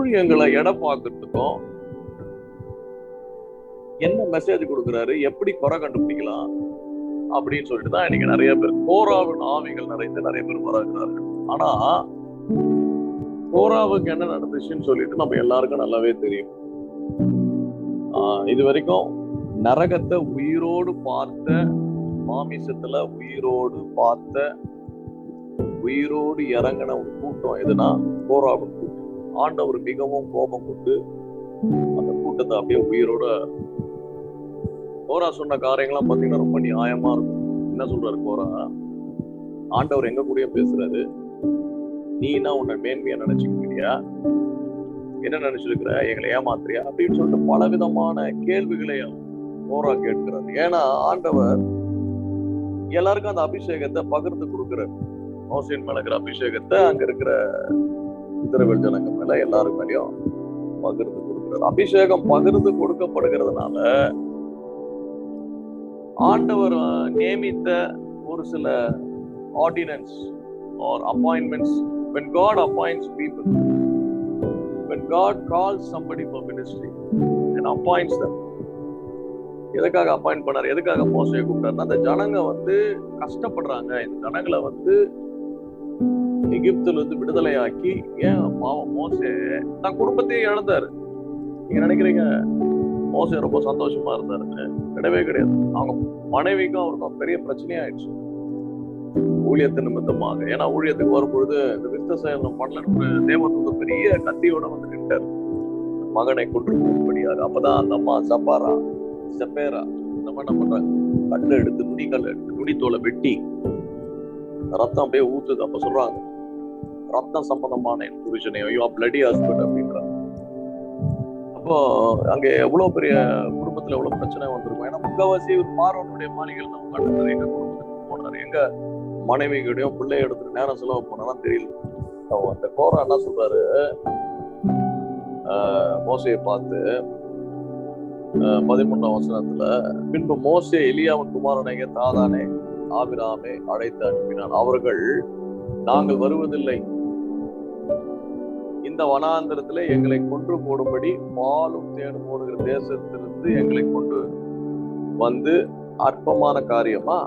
ஊழியங்களை எடை பார்க்கறதுக்கும் என்ன மெசேஜ் கொடுக்குறாரு, எப்படி குறை கண்டுபிடிக்கலாம் அப்படின்னு சொல்லிட்டு தான் இன்னைக்கு நிறைய பேர் கோராவின் ஆவிகள் நிறைந்து நிறைய பேர் வராங்கிறார்கள். ஆனா கோராவுக்கு என்ன நடந்துச்சுன்னு சொல்லிட்டு நம்ம எல்லாருக்கும் நல்லாவே தெரியும். இது வரைக்கும் நரகத்தை உயிரோடு பார்த்த, மாமிசத்துல உயிரோடு பார்த்த, உயிரோடு இறங்கின ஒரு கூட்டம் எதுனா கோராவின் கூட்டம். ஆண்டவர் மிகவும் கோபம் கொண்டு அந்த கூட்டத்தை அப்படியே உயிரோட, கோரா சொன்ன காரியங்கள்லாம் பாத்தீங்கன்னா ரொம்ப நியாயமா இருக்கும். என்ன சொல்றாரு கோரா? ஆண்டவர் எங்க கூடயே பேசுறாரு, நீனா உன்னை மேன்மையா நினைச்சுக்கிறியா, என்ன நினைச்சிருக்கிற, எங்களை ஏமாத்துறியா அப்படின்னு சொல்லிட்டு பல விதமான கேள்விகளை கோரா கேட்கிறாரு. ஏன்னா ஆண்டவர் எல்லாருக்கும் அந்த அபிஷேகத்தை பகிர்ந்து கொடுக்கிறார். மோசேயின் மேல இருக்கிற அபிஷேகத்தை அங்க இருக்கிற இஸ்ரவேல் ஜனங்க மேல எல்லாரும் மேலயும் பகிர்ந்து கொடுக்கிறார். அபிஷேகம் பகிர்ந்து கொடுக்கப்படுகிறதுனால ஆண்டவர் நியமித்த ஒரு சில ordinance or appointments, when God appoints people, when God calls somebody for ministry and appoints them, எதுக்காக அப்பாயிண்ட் பண்ணாரு, எதுக்காக மோசையை கூப்பிட்டாருன்னா, அந்த ஜனங்க கஷ்டப்படுறாங்க, இந்த ஜனங்களை எகிப்துல விடுதலையாக்கி, ஏன் பாவம் மோசே தன் குடும்பத்தையே இழந்தாரு. நீங்க நினைக்கிறீங்க மோசே ரொம்ப சந்தோஷமா இருந்தாருன்னு? கிடையவே கிடையாது. அவங்க மனைவிக்கும் அவருக்கும் பெரிய பிரச்சனையாயிடுச்சு ஊழியத்து நிமித்தமாக. ஏன்னா ஊழியத்துக்கு வரும்பொழுது இந்த விஸ்தசேனம் பண்ணலன்னு தேவதூத பெரிய கத்தியோட நின்றாரு, மகனை கொண்டு போகும்படியாக. அப்பதான் அந்த அம்மா செப்பேரா இந்த மாதிரி என்ன பண்றாங்க, கல்லை எடுத்து, நுனிக்கல்லை எடுத்து, நுனித்தோலை வெட்டி ரத்தம் அப்படியே ஊத்துது. அப்ப சொல்றாங்க, ரத்தம் சம்பந்தமான என் புருஷனை, ஐயோ பிளடி ஹஸ்பண்ட் அப்படின்றாங்க. அப்போ அங்க எவ்வளவு பெரிய குடும்பத்துல எவ்வளவு பிரச்சனை வந்திருக்கும். ஏன்னா முக்காவாசி ஒரு பார்வனுடைய மாளிகையில் நம்ம கண்டுறாரு, எங்க குடும்பத்துக்கு போனாரு, எங்க மனைவிகளையும் பிள்ளை எடுத்துட்டு நேரம் செலவு போனாலும் தெரியல. அந்த கோரா என்ன சொல்றாரு, மோசையை பார்த்து 13ஆம் வசனத்துல, பின்பு மோசே எலியாவின் குமாரனை தாதானே ஆபிராமை அழைத்து அனுப்பினான். அவர்கள், நாங்கள் வருவதில்லை, இந்த வனாந்திரத்திலே எங்களை கொன்று போடும்படி பாலும் தேனும் ஓடுகிற தேசத்திலிருந்து எங்களை கொண்டு வந்து அற்பமான காரியமா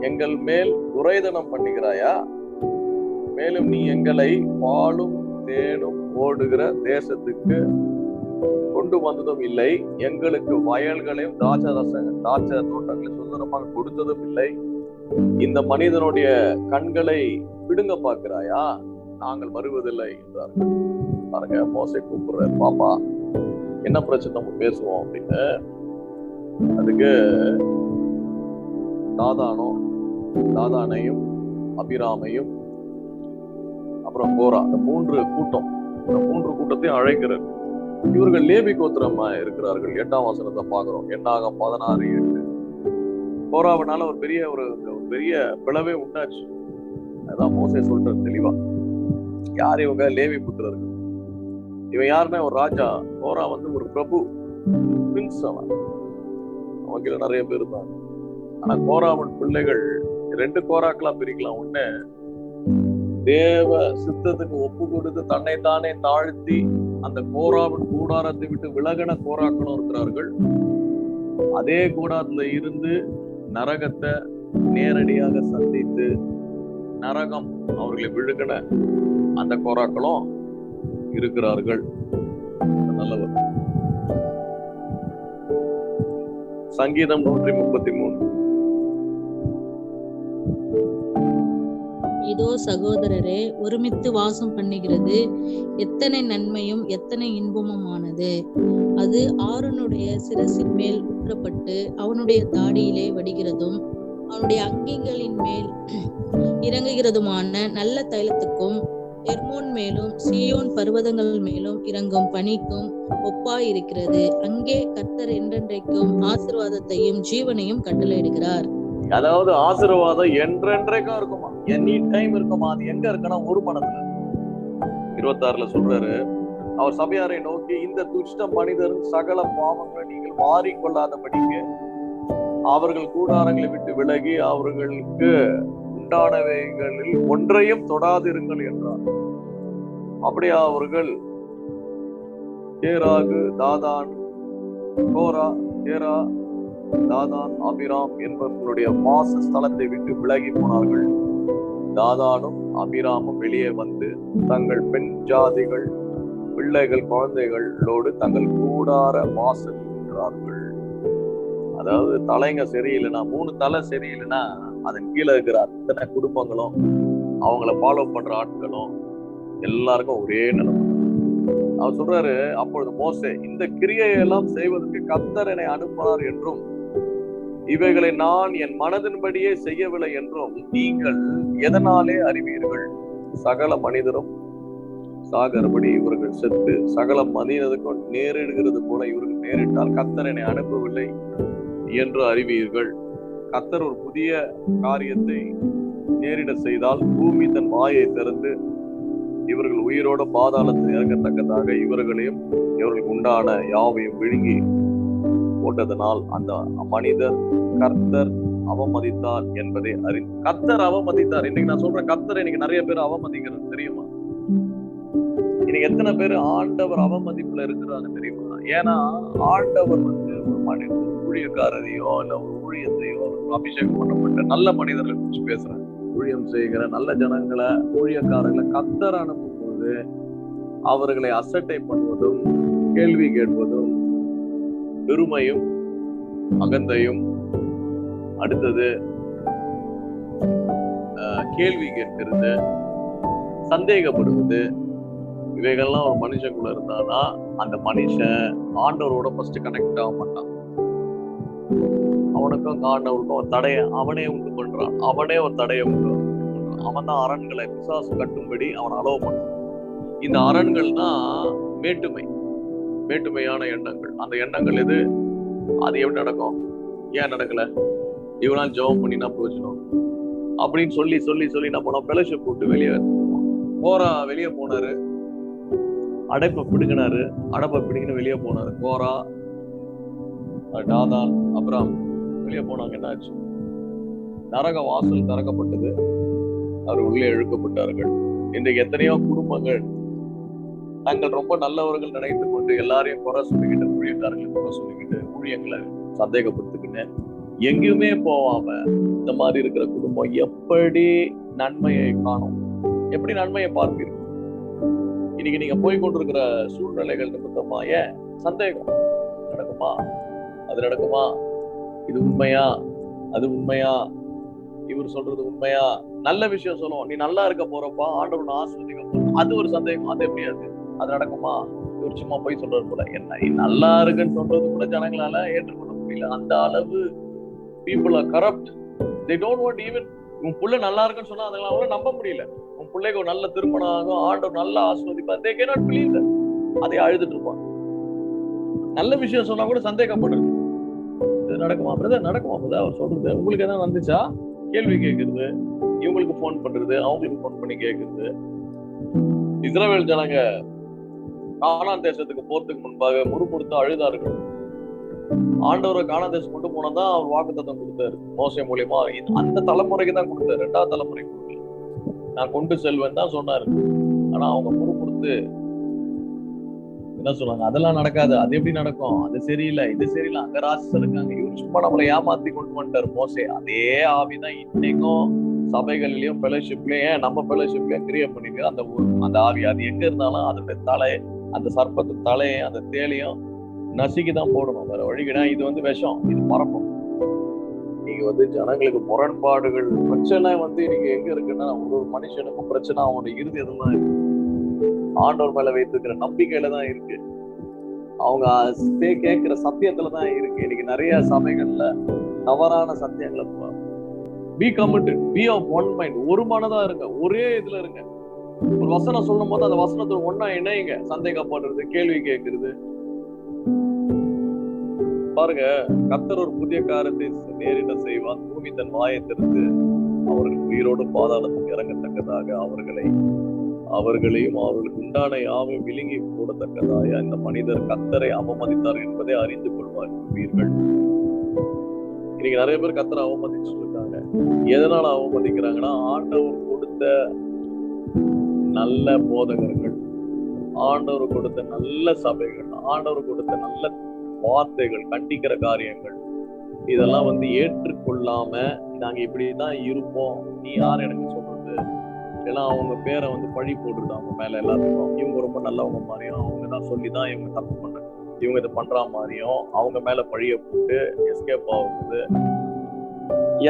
எங்கள் மேல் துரைதனம் பண்ணுகிறாயா? மேலும் நீ எங்களை பாலும் தேனும் ஓடுகிற தேசத்துக்கு கொண்டு வந்ததும் இல்லை, எங்களுக்கு வயல்களையும் திராட்சை தோட்டங்களை சுதந்திரமாக கொடுத்ததும் இல்லை. இந்த மனிதனுடைய கண்களை பிடுங்க பார்க்கிறாயா? நாங்கள் வருவதில்லை என்றார்கள். பாருங்க, மோசே கூப்பிடுற, பாப்பா என்ன பிரச்சனை, நம்ம பேசுவோம் அப்படின்னு. அதுக்கு தாதானையும் அபிராமையும் அப்புறம் கோரா, இந்த மூன்று கூட்டத்தையும் அழைக்கிறார். இவர்கள் லேவி கோத்திரமா இருக்கிறார்கள். 8ஆம் வசனத்தை பாக்குறோம். என்னாகும் 16:8. கோராவினால ஒரு பெரிய பிளவே உண்டாச்சு. அதான் மோசே சொல்றாரு தெளிவா, யார் இவங்க? லேவி புத்திரர்கள். இவன் யாருன்னா ஒரு ராஜா. கோரா ஒரு பிரபு, பிரின்ஸ். அவங்க நிறைய பேர் இருந்தாங்க. ஆனா கோராவின் பிள்ளைகள் 2 கோராக்களா பிரிக்கலாம். ஒண்ணு, தேவ சித்தத்துக்கு ஒப்பு கொடுத்து தன்னைத்தானே தாழ்த்தி அந்த கோராவின் கூடாரத்தை விட்டு விலகின கோராக்களும் இருக்கிறார்கள். அதே கூடாரத்துல இருந்து நரகத்தை நேரடியாக சந்தித்து நரகம் அவர்களை விழுகின அந்த கோராக்களும் இருக்கிறார்கள். நல்லவர். சங்கீதம் 133. இதோ சகோதரரே, ஒருமித்து வாசம் பண்ணுகிறது எத்தனை நன்மையும் எத்தனை இன்பமுமானது. அது ஆரோனுடைய சிரசின் மேல் ஊற்றப்பட்டு அவனுடைய தாடியிலே வடிகிறதும் அவனுடைய அங்கிகளின் மேல் இறங்குகிறதுமான நல்ல தைலத்துக்கும் எர்மோன் மேலும் சீயோன் பர்வதங்கள் மேலும் இறங்கும் பனிக்கும் ஒப்பாயிருக்கிறது. அங்கே கர்த்தர் என்றென்றைக்கும் ஆசீர்வாதத்தையும் ஜீவனையும் கட்டளையிடுகிறார். அதாவது ஆசீர்வாதம் என்றென்றைக்கும் இருக்குமா, எனி டைம் இருக்குமா. அது எங்க இருக்குன்னா ஒரு மனதுல. 26ல சொல்றாரு, அவர் சபையாரை நோக்கி, இந்த துஷ்ட மனிதரின் சகல பாவங்களை நீங்கள் மாறிக்கொள்ளாதபடிக்கு அவர்கள் கூடாரங்களை விட்டு விலகி அவர்களுக்கு உண்டானவைகளில் ஒன்றையும் தொடாதிருங்கள் என்றார். அப்படியே அவர்கள் கேராகு, தாதான், கோரா, கேரா, தாதான், அபிராம் என்பவர்களுடைய வாச ஸ்தலத்தை விட்டு விலகி போனார்கள். தாதானும் அபிராமும் வெளியே வந்து தங்கள் பெண் ஜாதிகள், பிள்ளைகள், குழந்தைகளோடு தங்கள் கூடார வாசல் நின்றார்கள். அதாவது தலைங்க சரியில்லைன்னா, 3 தலை சரியில்லைன்னா அதன் கீழே இருக்கிற அத்தனை குடும்பங்களும் அவங்கள ஃபாலோ பண்ற ஆட்களும் எல்லாருக்கும் ஒரே நிலைமை. அவர் சொல்றாரு, அப்பொழுது மோசே, இந்த கிரியையெல்லாம் செய்வதற்கு கர்த்தர் என்னை அனுப்பினார் என்றும் இவைகளை நான் என் மனதின்படியே செய்யவில்லை என்றும் நீங்கள் எதனாலே அறிவீர்கள்? சகல மனிதரும் சாகரபடி இவர்கள் செத்து சகல மனிதனுக்கும் நேரிடுகிறது போல இவர்கள் நேரிட்டால் கர்த்தர் என்னை அனுப்பவில்லை என்று அறிவீர்கள். கர்த்தர் ஒரு புதிய காரியத்தை நேரிட செய்தால் பூமி தன் வாயை திறந்து இவர்கள் உயிரோட பாதாளத்தில் இறங்கத்தக்கதாக இவர்களையும் இவர்களுக்கு உண்டான யாவையும் விழுங்கி போட்டதனால் அந்த மனிதர் கர்த்தர் அவமதித்தார் என்பதை கர்த்தர் அவமதித்தார். இன்னைக்கு நான் சொல்றேன், கர்த்தர் இன்னைக்கு நிறைய பேர் அவமதிக்கிறது தெரியுமா? இன்னைக்கு எத்தனை பேர் ஆண்டவர் அவமதிப்புல இருக்கிறாங்க தெரியுமா? ஏன்னா ஆண்டவர் வந்து ஒரு மனிதர் ஊழியக்காரரையோ இல்ல ஒரு ஊழியத்தையோ அபிஷேகம் பண்ணப்பட்ட நல்ல மனிதர்களை குறிச்சு பேசுறேன். ஊழியம் செய்கிற நல்ல ஜனங்களை, ஊழியக்காரர்களை கர்த்தர் அனுப்பும் போது அவர்களை அசட்டை பண்ணுவதும், கேள்வி கேட்பதும், பெருமையும், அகந்தையும், அடுத்தது கேள்வி கேட்கிறது, சந்தேகப்படுவது, இவைகள்லாம் ஒரு மனுஷனுக்குள்ள இருந்தானா அந்த மனுஷன் ஆண்டவரோட ஃபர்ஸ்ட் கனெக்ட் ஆக மாட்டான். அவனுக்கும் ஆண்டவருக்கும் ஒரு தடையை அவனே உண்டு பண்றான். அவனே ஒரு தடையை உண்டு பண்றான். அவன் தான் அரண்களை பிசாசு கட்டும்படி அவன் அலோவ் பண்றான். இந்த அரண்கள் தான் மேட்டுமையான எண்ணங்கள். அந்த எண்ணங்கள் எது? அது எப்படி நடக்கும்? ஏன் நடக்கல? இவனால் ஜெபம் பண்ணினா பிரயோஜனம் அப்படின்னு சொல்லி சொல்லி சொல்லி நான் போனா ஃபெலோஷிப் போட்டு வெளியே வெளியே போனாரு. அடைப்பை பிடுங்கினாரு. அடைப்பை பிடிங்கன்னு வெளியே போனாரு. கோரா, தாதான், அப்ராம் வெளியே போனாங்க. என்ன ஆச்சு? நரக வாசல் திறக்கப்பட்டது. அவர் உள்ளே இழுக்கப்பட்டார்கள். இன்றைக்கு எத்தனையோ குடும்பங்கள் தாங்கள் ரொம்ப நல்லவர்கள் நினைத்து கொண்டு எல்லாரையும் குறை சொல்லிக்கிட்டு, ஊழியக்காரங்களை குறை சொல்லிக்கிட்டு, ஊழியங்களை சந்தேகப்படுத்திக்கிட்டு எங்கேயுமே போவாம இந்த மாதிரி இருக்கிற குடும்பம் எப்படி நன்மையை காணும்? எப்படி நன்மையை பார்ப்பீர்கள்? இன்னைக்கு நீங்க போய் கொண்டிருக்கிற சூழ்நிலைகள் நிமித்தமா ஏன் சந்தேகம்? நடக்குமா? அது நடக்குமா? இது உண்மையா? அது உண்மையா? இவர் சொல்றது உண்மையா? நல்ல விஷயம் சொல்லுவோம், நீ நல்லா இருக்க போறப்பா ஆண்டவன் ஆசீர்வதிக்க போறோம், அது ஒரு சந்தேகம். அது எப்படியாது? அது நடக்குமா? இவர் சும்மா போய் சொல்றது போல. என்ன நல்லா இருக்குன்னு சொல்றது கூட ஜனங்களால ஏற்றுக்கொள்ள முடியல. அந்த அளவு people are corrupt. They don't want even உன் புள்ள நல்லா இருக்குன்னு சொன்னா அதனால நம்ப முடியல. உன் பிள்ளைக்கு ஒரு நல்ல திருமணம் ஆகும், ஆண்டவர் நல்லா ஆசீர்வதிப்பார். They cannot believe that. அதை அழுதுட்டு இருப்பாங்க. நல்ல விஷயம் சொன்னா கூட சந்தேகப்படுறது. இது நடக்குமா பிரதர்? நடக்குமா பிரதர்? அவர் சொல்றது உங்களுக்கு எதாவது வந்துச்சா? கேள்வி கேட்கறது, இவங்களுக்கு போன் பண்றது, அவங்களுக்கு போன் பண்ணி கேட்கறது. இஸ்ரவேல் ஜனங்க கானான் தேசத்துக்கு போறதுக்கு முன்பாக முறுமுறுத்து அழுதார்கள். ஆண்டவரை கானான் தேசம் கொண்டு போனதான் அவர் வாக்குத்தத்தம் கொடுத்தாரு மோசே மூலியமா. அந்த தலைமுறைக்கு தான் கொடுத்தாரு, 2வது தலைமுறைக்கு கொடுக்கல. நான் கொண்டு செல்வேன் தான் சொன்னாரு. ஆனா அவங்க முறுமுறுத்து என்ன சொல்றாங்க? அதெல்லாம் நடக்காது, அது எப்படி நடக்கும், அது சரியில்லை, இது சரியில்லை, அங்க ராட்சசர் இருக்காங்க, இவர் சும்மா நம்மளை ஏமாத்தி கொண்டு வந்துட்டாரு மோசே. அதே ஆவிதான் இன்னைக்கும் சபைகள்லயும் ஃபெலோஷிப்லயும் நம்ம ஃபெலோஷிப்லயும் கிரியேட் பண்ணிட்டு அந்த ஆவி அது எங்க இருந்தாலும் அதோட தலை, அந்த சர்ப்பத்து தலையும் அந்த தேலையும் நசுக்கிதான் போடணும், வேற வழிகிடா. இது வந்து விஷம், இது பரப்பும். நீங்க ஜனங்களுக்கு முரண்பாடுகள் பிரச்சனை இன்னைக்கு எங்க இருக்குன்னா, ஒரு மனுஷனுக்கும் பிரச்சனை அவனுடைய இருதயத்துல தான் இருக்கு. ஆண்டவர் மேல வைத்திருக்கிற நம்பிக்கையில தான் இருக்கு. அவங்க கேட்கிற சத்தியத்துலதான் இருக்கு. இன்னைக்கு நிறைய சபைகள்ல தவறான சத்தியங்களை be committed, be of one mind, ஒரு மனதா இருங்க, ஒரே இதுல இருங்க. ஒரு வசனம் சொல்லும் போது அந்த வசனத்துல ஒன்னா இணையுங்க. சந்தேகப்படுறது, கேள்வி கேட்கறது. பாருங்க, கர்த்தர் ஒரு புதிய காரியத்தை நேரிட செய்வான். பூமி தன் வாயை திறந்து அவர்கள் உயிரோடு பாதாளத்துக்கு இறங்கத்தக்கதாக அவர்களையும் அவர்களுக்கு உண்டான யாவையும் விழுங்கி போடத்தக்கதாய இந்த மனிதர் கர்த்தரை அவமதித்தார் என்பதை அறிந்து கொள்வார்கள். இன்னைக்கு நிறைய பேர் கர்த்தரை அவமதிச்சுட்டு இருக்காங்க. எதனால அவமதிக்கிறாங்கன்னா, ஆண்டவர் கொடுத்த நல்ல போதகர்கள், ஆண்டவர் கொடுத்த நல்ல சபைகள், ஆண்டவர் கொடுத்த நல்ல வார்த்தைகள், கண்டிக்கிற காரியங்கள், இதெல்லாம் ஏற்றுக்கொள்ளாம நாங்க இப்படிதான் இருப்போம், நீ யார் எனக்கு சொல்றது, எல்லாம் அவங்க பேரை பழி போட்டுருது அவங்க மேல எல்லாத்துக்கும். இவங்க ரொம்ப நல்லவங்க மாதிரியும், அவங்கதான் சொல்லிதான் இவங்க தப்பு பண்ண, இவங்க இதை பண்ற மாதிரியும் அவங்க மேல பழிய போட்டு எஸ்கேப் ஆகுது.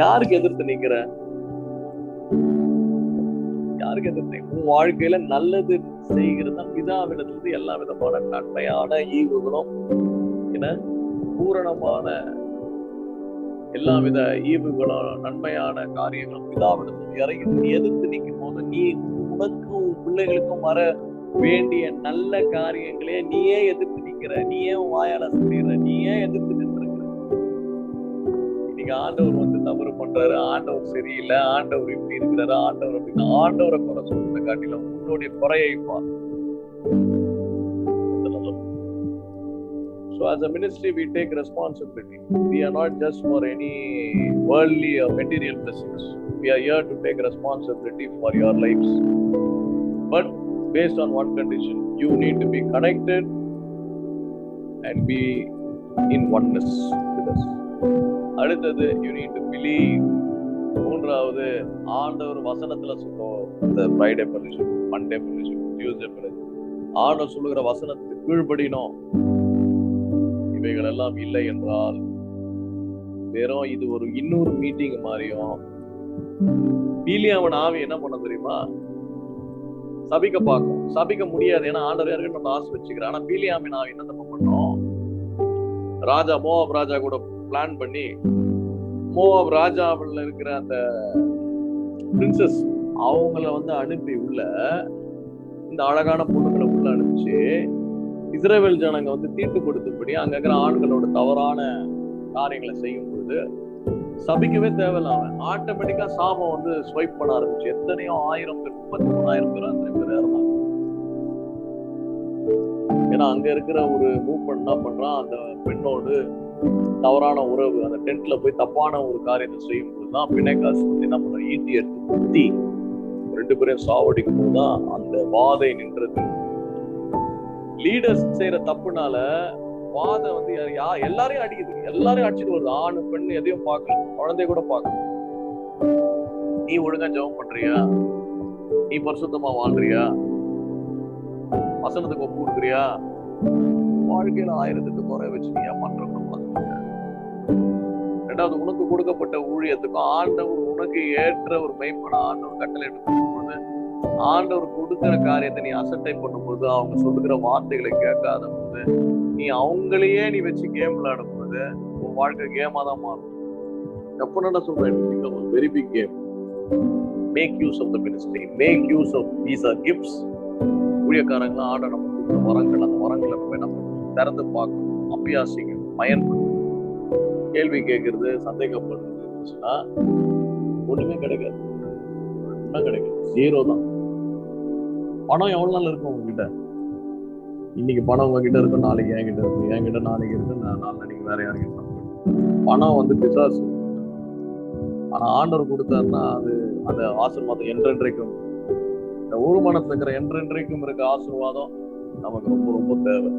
யாருக்கு எதிர்த்து நிக்கிற? யாருக்கு எதிர்த்து? உன் வாழ்க்கையில நல்லது செய்கிறது பிதாவிடத்திலிருந்து எல்லா விதமான நன்மையான ஈவுகளும் பூரணமான எல்லா வித ஈவுகளும் நன்மையான காரியங்களும் பிதாவிடத்திலிருந்து இறங்கி எதிர்த்து நிற்கும் போது நீ உனக்கும் பிள்ளைகளுக்கும் வர வேண்டிய நல்ல காரியங்களே நீயே எதிர்த்து நிக்கிற, நீயே வாயால சொல்லிடுற, நீயே எதிர்த்து நின்றுக்கிற. இன்னைக்கு ஆண்டவர் தவறு பண்றாரு, ஆண்டவர் சரியில்லை, ஆண்டவர் இப்படி இருக்கிறாரு, ஆண்டவர் அப்படின்னு ஆண்டவரை குறை சொல்றத காட்டிலும் உன்னுடைய குறையை பார். So as a ministry, we take responsibility. We are not just for any worldly or material blessings. We are here to take responsibility for your lives. But based on one condition, you need to be connected and be in oneness with us. அடுத்தது, you need to believe. மூன்றாவது, ஆண்டவர் வசனத்துல சொல்லுவோம், இந்த Friday permission, Monday permission, Tuesday permission, ஆண்டவர் சொல்லுகிற வசனத்துக்கு கீழ்ப்படினோம். இவைகள் எல்லாம் இல்லை என்றால் வெறும் இது ஒரு இன்னொரு மீட்டிங் மாதிரியும். பீலியாவன் ஆவி என்ன பண்ண தெரியுமா? சபிக்க பார்க்கும். சபிக்க முடியாது, ஏன்னா ஆண்டவர் யாருக்கு ஆசை வச்சுக்கிறேன். ஆனா பீலியாவின் ஆவி என்ன தப்பு பண்ணோம்? ராஜா, மோவாப் ராஜா கூட பிளான் பண்ணி மோவாப் ராஜாவில் இருக்கிற அந்த பிரின்சஸ் அவங்கள அனுப்பி உள்ள இந்த அழகான பொண்ணுங்களை உள்ள அனுப்பிச்சு இஸ்ரவேல் ஜனங்க தீட்டு கொடுத்தபடி அங்க இருக்கிற ஆண்களோட தவறான காரியங்களை செய்யும் பொழுது சபிக்கவே தேவையில்ல. அவன் ஆட்டோமேட்டிக்கா சாபம் ஸ்வைப் பண்ண ஆரம்பிச்சு. எத்தனையோ 1000 பேர், 33,000 பேர், அத்தனை பேர் இறந்தாங்க. ஏன்னா அங்க இருக்கிற ஒரு மூவ்மெண்ட் என்ன பண்றான், அந்த பெண்ணோடு தவறான உறவு, அந்த டென்ட்ல போய் தப்பான ஒரு காரியத்தை செய்யும் போதுதான் பிணைக்காசு என்ன பண்ற, ஈட்டி எடுத்து குத்தி 2 பேரையும் சாவடிக்கும் போதுதான் அந்த வாதை நின்றது. லீடர்ஸ் செய்யற தப்புனால வாதை எல்லாரையும் அடிக்குது, எல்லாரையும் அடிச்சுட்டு வருது. ஆணு பெண்ணு எதையும் பார்க்கல, குழந்தைய கூட பார்க்கல. நீ ஒழுங்கா ஜெபம் பண்றியா? நீ பரிசுத்தமா வாழ்றியா? வசனத்துக்கு ஒப்பு கொடுக்குறியா? வாழ்க்கையில 1000 குறை வச்சு நீ மற்றவங்க பார்த்துக்க. ரெண்டாவது, உனக்கு கொடுக்கப்பட்ட ஊழியத்துக்கும் ஆண்டவர் உனக்கு ஏற்ற ஒரு மெய்ப்பட ஆண்டவர் கட்டளை எடுக்கும் பொழுது, ஆண்டவர் கொடுக்கிற காரியத்தை நீ அசட்டை பண்ணும்போது, அவங்க சொல்லுகிற வார்த்தைகளை கேட்காத போது, நீ அவங்களையே நீ வச்சு கேம் விளையாடும் போது உன் வாழ்க்கை கேமா தான் மாறும். எப்ப சொல்றேன், very big game. Make use of the ministry, make use of these our gifts. ஊழியக்காரங்களாம் ஆட நம்ம கொடுக்குற வரங்கள், அந்த வரங்களை நம்ம என்ன பண்ணணும், திறந்து பார்க்கணும், அபியாசிக்கணும், பயன்படுத்தணும். கேள்வி கேட்கறது, சந்தேகப்படுறது இருந்துச்சுன்னா ஒண்ணுமே கிடைக்காது, ஒன்றும் கிடைக்காது, 0 தான். பணம் எவ்வளவு நாள் இருக்கும் உங்ககிட்ட? இன்னைக்கு பணம் உங்ககிட்ட இருக்கும், நாளைக்கு என்கிட்ட இருக்கும், என்கிட்ட நாளைக்கு இருக்கு, நாளைக்கு வேற யாருக்கிட்ட. பணம் பிசாசு. ஆனா ஆண்டவர் கொடுத்தாருன்னா அது அந்த ஆசீர்வாதம் என்றென்றைக்கும், இந்த ஒரு மனத்துல இருக்கிற என்றென்றைக்கும் இருக்க ஆசீர்வாதம் நமக்கு ரொம்ப ரொம்ப தேவை.